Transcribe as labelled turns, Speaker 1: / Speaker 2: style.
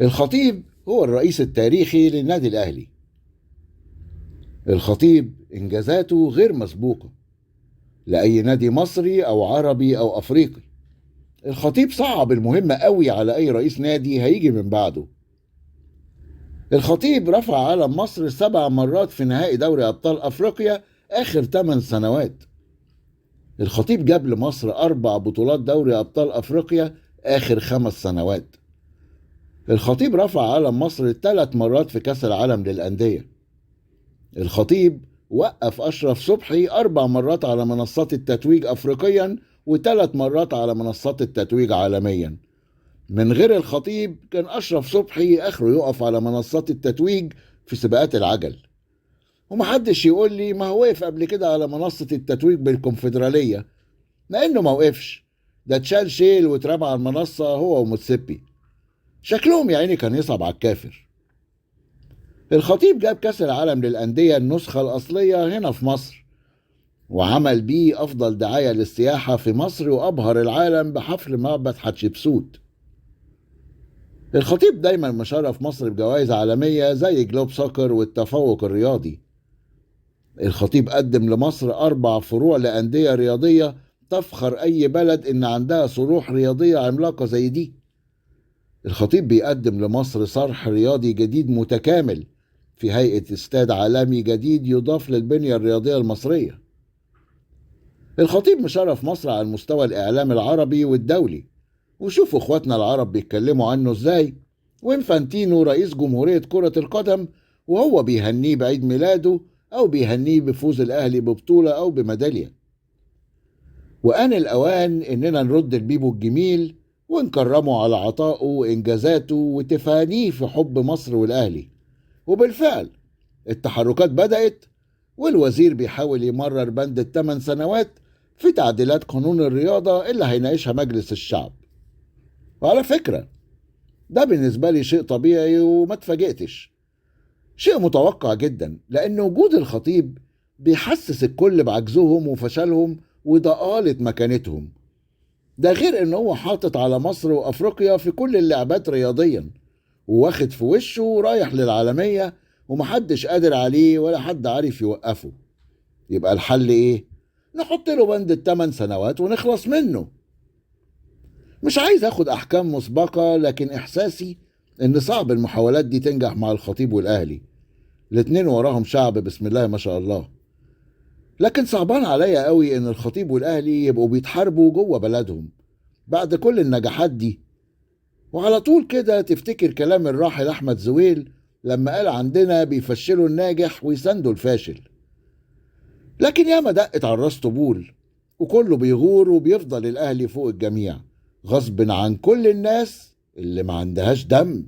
Speaker 1: الخطيب هو الرئيس التاريخي للنادي الأهلي. الخطيب إنجازاته غير مسبوقة لأي نادي مصري أو عربي أو أفريقي. الخطيب صعب المهمة قوي على أي رئيس نادي هيجي من بعده. الخطيب رفع علم مصر 7 مرات في نهائي دوري أبطال أفريقيا آخر 8 سنوات. الخطيب جاب لمصر 4 بطولات دوري أبطال أفريقيا آخر 5 سنوات. الخطيب رفع علم مصر 3 مرات في كأس العالم للأندية. الخطيب وقف أشرف صبحي 4 مرات على منصات التتويج أفريقيا و3 مرات على منصات التتويج عالميا. من غير الخطيب كان أشرف صبحي آخره يقف على منصات التتويج في سباقات العجل. ومحدش يقول لي ما هو وقف قبل كده على منصة التتويج بالكونفدرالية، لأنه ما وقفش، ده اتشال شيل واترمى على المنصة هو ومتسبي. شكلهم يا عيني كان يصعب على الكافر. الخطيب جاب كأس العالم للأندية النسخة الأصلية هنا في مصر، وعمل بيه أفضل دعاية للسياحة في مصر، وأبهر العالم بحفل معبد حتشبسوت. الخطيب دايما مشرف مصر بجوائز عالمية زي جلوب سوكر والتفوق الرياضي. الخطيب قدم لمصر 4 فروع لأندية رياضية تفخر أي بلد إن عندها صروح رياضية عملاقة زي دي. الخطيب بيقدم لمصر صرح رياضي جديد متكامل في هيئة استاد عالمي جديد يضاف للبنية الرياضية المصرية. الخطيب مشرف مصر على المستوى الإعلام العربي والدولي، وشوفوا اخواتنا العرب بيتكلموا عنه ازاي، وانفانتينو رئيس جمهورية كرة القدم وهو بيهنيه بعيد ميلاده أو بيهنيه بفوز الأهلي ببطولة أو بميدالية. وآن الأوان إننا نرد البيبو الجميل ونكرمه على عطائه وإنجازاته وتفانيه في حب مصر والأهلي. وبالفعل التحركات بدأت، والوزير بيحاول يمرر بند ال8 سنوات في تعديلات قانون الرياضة اللي هيناقشها مجلس الشعب. وعلى فكرة ده بالنسبة لي شيء طبيعي وما تفاجئتش، شيء متوقع جدا، لأن وجود الخطيب بيحسس الكل بعجزهم وفشلهم وضآلة مكانتهم. ده غير ان هو حاطط على مصر وافريقيا في كل اللعبات رياضيا، وواخد في وشه ورايح للعالمية، ومحدش قادر عليه ولا حد عارف يوقفه. يبقى الحل ايه؟ نحط له بند ال8 سنوات ونخلص منه. مش عايز اخد احكام مسبقة، لكن احساسي ان صعب المحاولات دي تنجح مع الخطيب والاهلي. الاتنين وراهم شعب بسم الله ما شاء الله. لكن صعبان عليا قوي ان الخطيب والاهلي يبقوا بيتحاربوا جوه بلدهم بعد كل النجاحات دي. وعلى طول كده تفتكر كلام الراحل احمد زويل لما قال عندنا بيفشلوا الناجح ويساندوا الفاشل. لكن ياما دقت على الراس طبول، وكله بيغور وبيفضل الاهلي فوق الجميع غصب عن كل الناس اللي ما عندهاش دم.